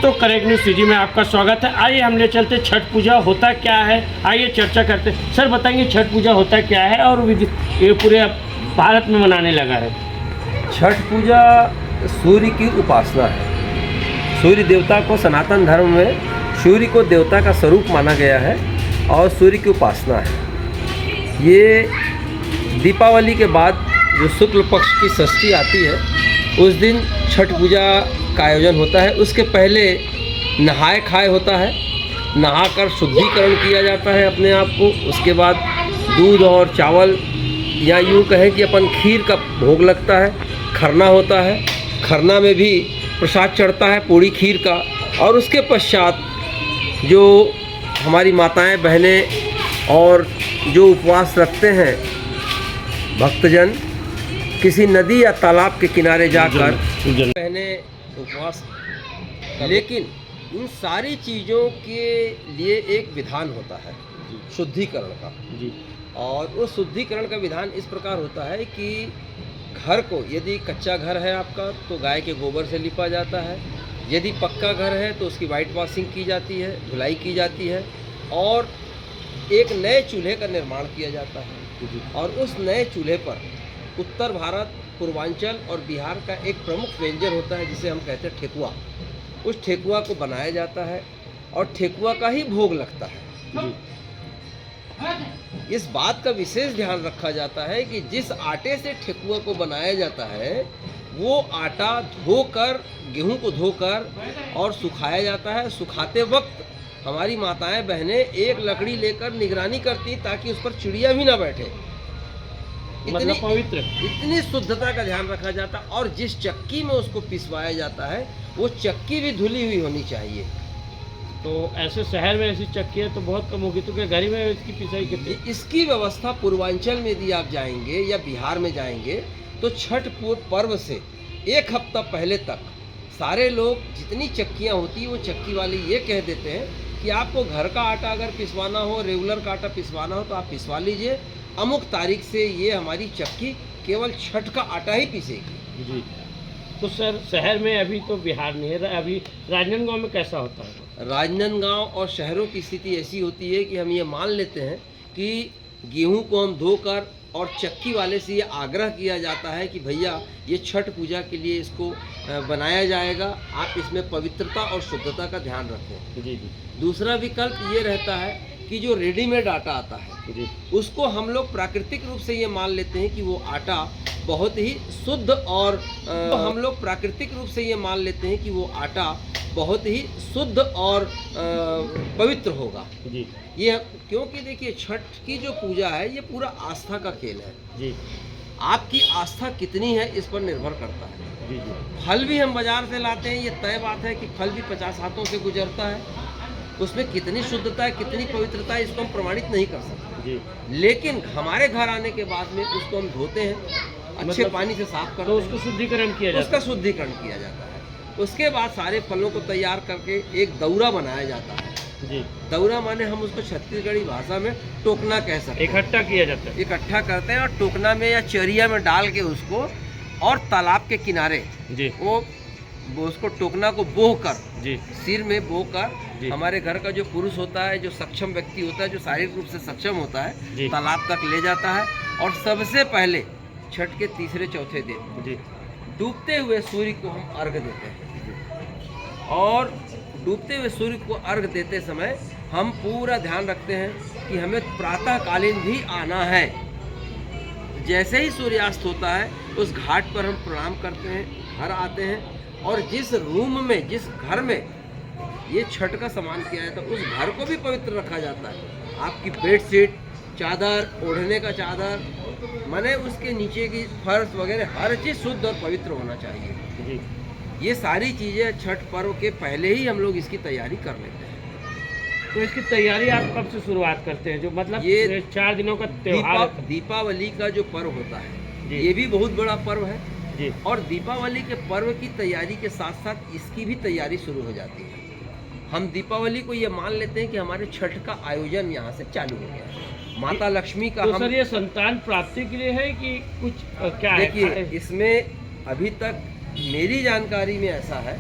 तो correct news CG में आपका स्वागत है। आइए हमने चलते छठ पूजा होता क्या है, आइए चर्चा करते हैं। सर बताएंगे छठ पूजा होता क्या है और ये पूरे भारत में मनाने लगा है। छठ पूजा सूर्य की उपासना है। सूर्य देवता को सनातन धर्म में सूर्य को देवता का स्वरूप माना गया है और सूर्य की उपासना है। ये दीपावली के बाद जो शुक्ल पक्ष की षष्ठी आती है उस दिन छठ पूजा का आयोजन होता है। उसके पहले नहाए खाए होता है, नहाकर शुद्धिकरण किया जाता है अपने आप को। उसके बाद दूध और चावल या यूँ कहें कि अपन खीर का भोग लगता है। खरना होता है, खरना में भी प्रसाद चढ़ता है पूड़ी खीर का। और उसके पश्चात जो हमारी माताएं बहनें और जो उपवास रखते हैं भक्तजन, किसी नदी या तालाब के किनारे जाकर बहने उपवास। लेकिन इन सारी चीज़ों के लिए एक विधान होता है शुद्धिकरण का जी। और उस शुद्धिकरण का विधान इस प्रकार होता है कि घर को, यदि कच्चा घर है आपका तो गाय के गोबर से लिपा जाता है। यदि पक्का घर है तो उसकी वाइट वॉशिंग की जाती है, धुलाई की जाती है और एक नए चूल्हे का निर्माण किया जाता है। और उस नए चूल्हे पर उत्तर भारत, पूर्वांचल और बिहार का एक प्रमुख व्यंजन होता है जिसे हम कहते हैं ठेकुआ। उस ठेकुआ को बनाया जाता है और ठेकुआ का ही भोग लगता है। इस बात का विशेष ध्यान रखा जाता है कि जिस आटे से ठेकुआ को बनाया जाता है वो आटा धोकर, गेहूं को धोकर और सुखाया जाता है। सुखाते वक्त हमारी माताएं बहनें एक लकड़ी लेकर निगरानी करती ताकि उस पर चिड़िया भी ना बैठे। मतलब पवित्र, इतनी शुद्धता का ध्यान रखा जाता। और जिस चक्की में उसको पिसवाया जाता है वो चक्की भी धुली हुई होनी चाहिए। तो ऐसे शहर में ऐसी चक्की है तो बहुत कम होगी, तो क्या घर में इसकी पिसाई करती है? इसकी व्यवस्था पूर्वांचल में यदि आप जाएंगे या बिहार में जाएंगे तो छठ पर्व से एक हफ्ता पहले तक सारे लोग, जितनी चक्कियाँ होती है वो चक्की वाले ये कह देते हैं कि आपको घर का आटा अगर पिसवाना हो, रेगुलर का आटा पिसवाना हो तो आप पिसवा लीजिए। अमुक तारीख से ये हमारी चक्की केवल छठ का आटा ही पीसेगी जी। तो सर शहर में अभी तो बिहार नहीं है, अभी राजनांदगांव में कैसा होता है? राजनांदगांव और शहरों की स्थिति ऐसी होती है कि हम ये मान लेते हैं कि गेहूं को हम धोकर, और चक्की वाले से ये आग्रह किया जाता है कि भैया ये छठ पूजा के लिए इसको बनाया जाएगा, आप इसमें पवित्रता और शुद्धता का ध्यान रखें। जी जी। दूसरा विकल्प ये रहता है कि जो रेडीमेड आटा आता है जी, उसको हम लोग प्राकृतिक रूप से ये मान लेते हैं कि वो आटा बहुत ही शुद्ध और हम लोग प्राकृतिक रूप से ये मान लेते हैं कि वो आटा बहुत ही शुद्ध और पवित्र होगा जी। ये क्योंकि देखिए छठ की जो पूजा है ये पूरा आस्था का खेल है जी। आपकी आस्था कितनी है इस पर निर्भर करता है जी जी। फल भी हम बाजार से लाते हैं, ये तय बात है कि फल भी 50 हाथों से गुजरता है। उसमें कितनी शुद्धता है, कितनी पवित्रता है, इसको हम प्रमाणित नहीं कर सकते जी। लेकिन हमारे घर आने के बाद में उसको हम धोते हैं, अच्छे पानी से साफ करते तो हैं, उसको शुद्धिकरण किया जाता है। उसका शुद्धिकरण किया जाता है। उसके बाद सारे फलों को तैयार करके एक दौरा बनाया जाता है जी। दौरा माने हम उसको छत्तीसगढ़ी भाषा में टोकना कह सकते हैं। इकट्ठा किया जाता है। इकट्ठा करते हैं और टोकना में या चरिया में डाल के उसको, और तालाब के किनारे जी वो उसको टोकना को बोह कर जी, सिर में बोह कर, हमारे घर का जो पुरुष होता है, जो सक्षम व्यक्ति होता है, जो शारीरिक रूप से सक्षम होता है, तालाब तक ले जाता है। और सबसे पहले छठ के तीसरे चौथे दिन जी डूबते हुए सूर्य को हम अर्घ देते हैं। और डूबते हुए सूर्य को अर्घ देते समय हम पूरा ध्यान रखते हैं कि हमें प्रातःकालीन भी आना है। जैसे ही सूर्यास्त होता है उस घाट पर हम प्रणाम करते हैं, घर आते हैं और जिस रूम में, जिस घर में ये छठ का सामान किया जाता है उस घर को भी पवित्र रखा जाता है। आपकी बेडशीट, चादर, ओढ़ने का चादर, माने उसके नीचे की फर्श वगैरह हर चीज़ शुद्ध और पवित्र होना चाहिए जी। ये सारी चीज़ें छठ पर्व के पहले ही हम लोग इसकी तैयारी कर लेते हैं। तो इसकी तैयारी आप कब से शुरुआत करते हैं? जो मतलब ये 4 दिनों का त्योहार दीपावली का जो पर्व होता है जी। ये भी बहुत बड़ा पर्व है जी। और दीपावली के पर्व की तैयारी के साथ साथ इसकी भी तैयारी शुरू हो जाती है। हम दीपावली को ये मान लेते हैं कि हमारे छठ का आयोजन यहाँ से चालू हो गया है। माता लक्ष्मी का तो सर ये संतान प्राप्ति के लिए है कि कुछ क्या है? देखिए इसमें अभी तक मेरी जानकारी में ऐसा है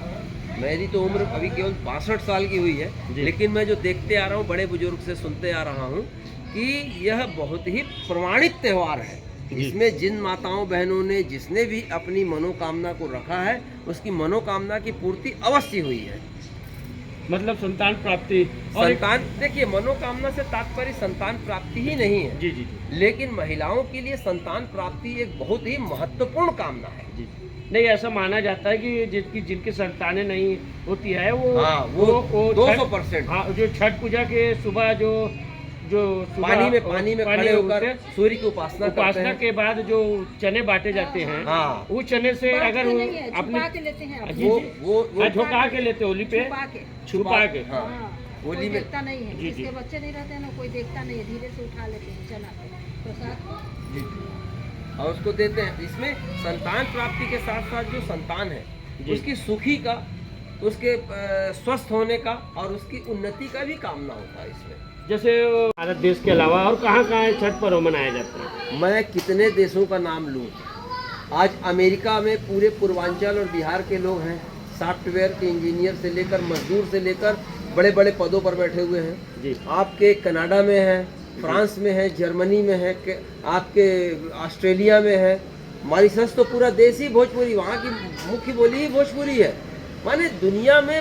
मेरी तो उम्र अभी केवल 62 साल की हुई है, जी। लेकिन मैं जो देखते आ रहा हूँ, बड़े बुजुर्ग से सुनते आ रहा हूँ कि यह बहुत ही प्रमाणित त्यौहार है। जी। इसमें जिन माताओं बहनों ने जिसने भी अपनी मनोकामना को रखा है, उसकी मनोकामना की पूर्ति अवश्य हुई है। मतलब संतान प्राप्ति और संतान, देखिए, मनोकामना से तात्पर्य संतान प्राप्ति ही नहीं है, जी जी जी लेकिन महिलाओं के लिए संतान प्राप्ति एक बहुत ही महत्वपूर्ण कामना है। जी। नहीं, ऐसा माना जाता है कि जिनकी संतानें नहीं होती है वो हाँ, वो 200%। हाँ, जो छठ पूजा के सुबह जो सुबह पानी में खड़े होकर सूर्य की उपासना करते हैं। के बाद जो चने बांटे जाते हैं, हाँ, वो चने से अगर अपने छुपा के लेते हैं जी, जी। वो झुका के लेते होली पे छुपा के। हाँ, हाँ, होली कोई में देखता नहीं है, जी, जी। जिसके बच्चे नहीं रहते हैं ना, कोई देखता नहीं है, धीरे से उठा लेते हैं चना प्रसाद। जी, और उसको देते हैं। इसमें संतान प्राप्ति के साथ साथ जो संतान है जी। उसकी सुखी का, उसके स्वस्थ होने का और उसकी उन्नति का भी कामना होता है इसमें। जैसे भारत देश के अलावा और कहाँ कहाँ छठ पर्व मनाया जाता है? मैं कितने देशों का नाम लूँ। आज अमेरिका में पूरे पूर्वांचल और बिहार के लोग हैं, सॉफ्टवेयर के इंजीनियर से लेकर मजदूर से लेकर बड़े बड़े पदों पर बैठे हुए हैं। जी। आपके कनाडा में है, फ्रांस में है, जर्मनी में है, आपके ऑस्ट्रेलिया में है। मॉरिशस तो पूरा देश ही भोजपुरी, वहाँ की मुख्य बोली ही भोजपुरी है। माने दुनिया में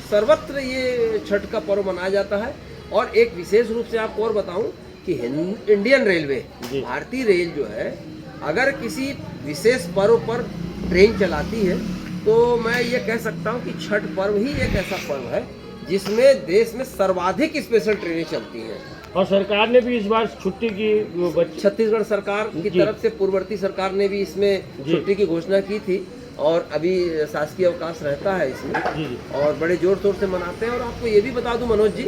सर्वत्र ये छठ का पर्व मनाया जाता है। और एक विशेष रूप से आपको और बताऊं कि इंडियन रेलवे, जी। भारतीय रेल जो है, अगर किसी विशेष पर्व पर ट्रेन चलाती है तो मैं ये कह सकता हूं कि छठ पर्व ही एक ऐसा पर्व है जिसमें देश में सर्वाधिक स्पेशल ट्रेनें चलती हैं। और सरकार ने भी इस बार छुट्टी की छत्तीसगढ़ सरकार की जी। तरफ से पूर्ववर्ती सरकार ने भी इसमें जी। छुट्टी की घोषणा की थी और अभी शासकीय अवकाश रहता है इसमें, जी जी और बड़े जोर शोर से मनाते हैं। और आपको ये भी बता दूं मनोज जी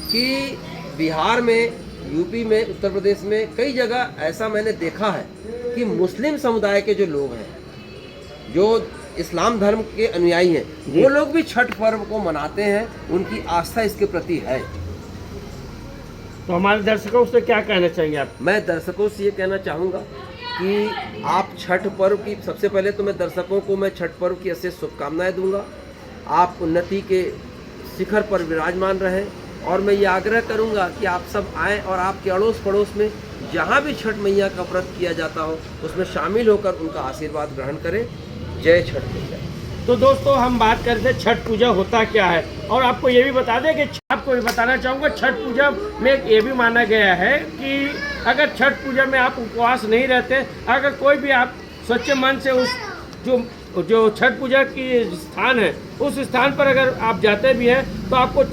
कि बिहार में, यूपी में, उत्तर प्रदेश में कई जगह ऐसा मैंने देखा है कि मुस्लिम समुदाय के जो लोग हैं, जो इस्लाम धर्म के अनुयायी हैं, वो लोग भी छठ पर्व को मनाते हैं। उनकी आस्था इसके प्रति है। तो हमारे दर्शकों से क्या कहना चाहेंगे आप? मैं दर्शकों से ये कहना चाहूँगा कि आप छठ पर्व की, सबसे पहले तो मैं दर्शकों को मैं छठ पर्व की अशेष शुभकामनाएं दूंगा। आप उन्नति के शिखर पर विराजमान रहें और मैं ये आग्रह करूंगा कि आप सब आएँ और आपके अड़ोस पड़ोस में जहाँ भी छठ मैया का व्रत किया जाता हो उसमें शामिल होकर उनका आशीर्वाद ग्रहण करें। जय छठ मैया। तो दोस्तों, हम बात करते हैं छठ पूजा होता क्या है, और आपको ये भी बता दें कि आपको ये बताना चाहूँगा, छठ पूजा में ये भी माना गया है कि अगर छठ पूजा में आप उपवास नहीं रहते, अगर कोई भी आप सच्चे मन से उस जो छठ पूजा की स्थान है उस स्थान पर अगर आप जाते भी हैं तो आपको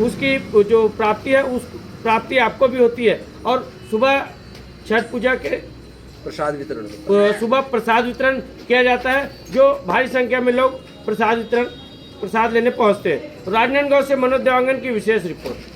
उसकी जो प्राप्ति है उस प्राप्ति आपको भी होती है। और सुबह छठ पूजा के प्रसाद वितरण सुबह प्रसाद वितरण किया जाता है, जो भारी संख्या में लोग प्रसाद लेने पहुंचते हैं। राजनांदगांव से मनोज देवांगन की विशेष रिपोर्ट।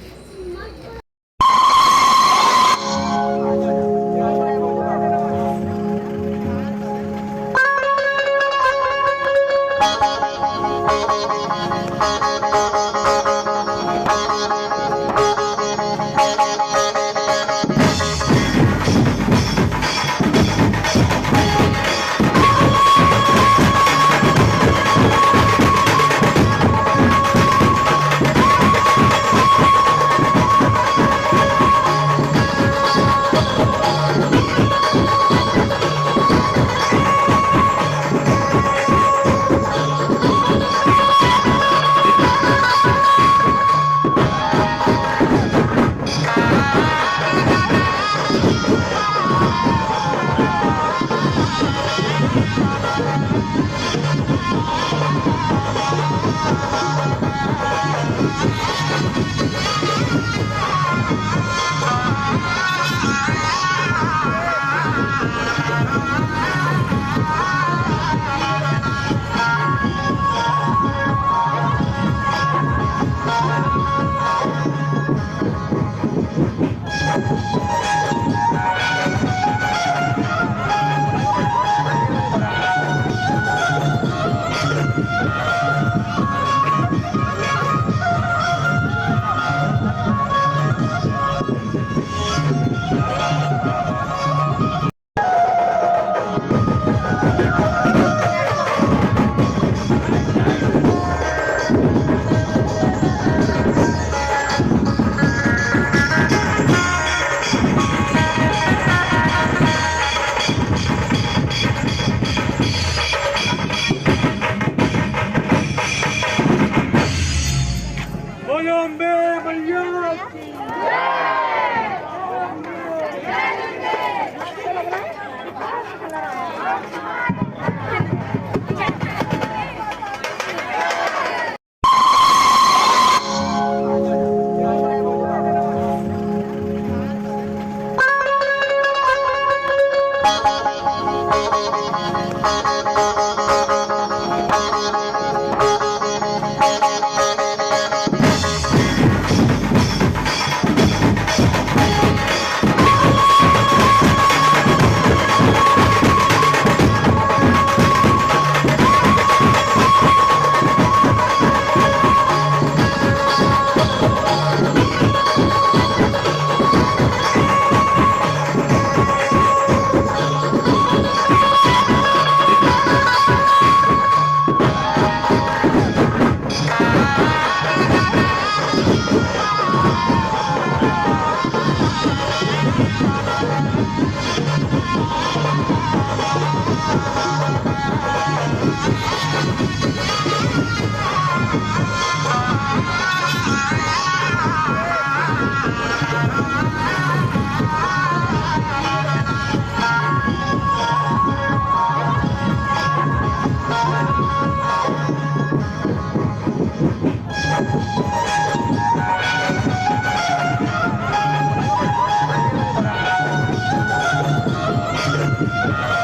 है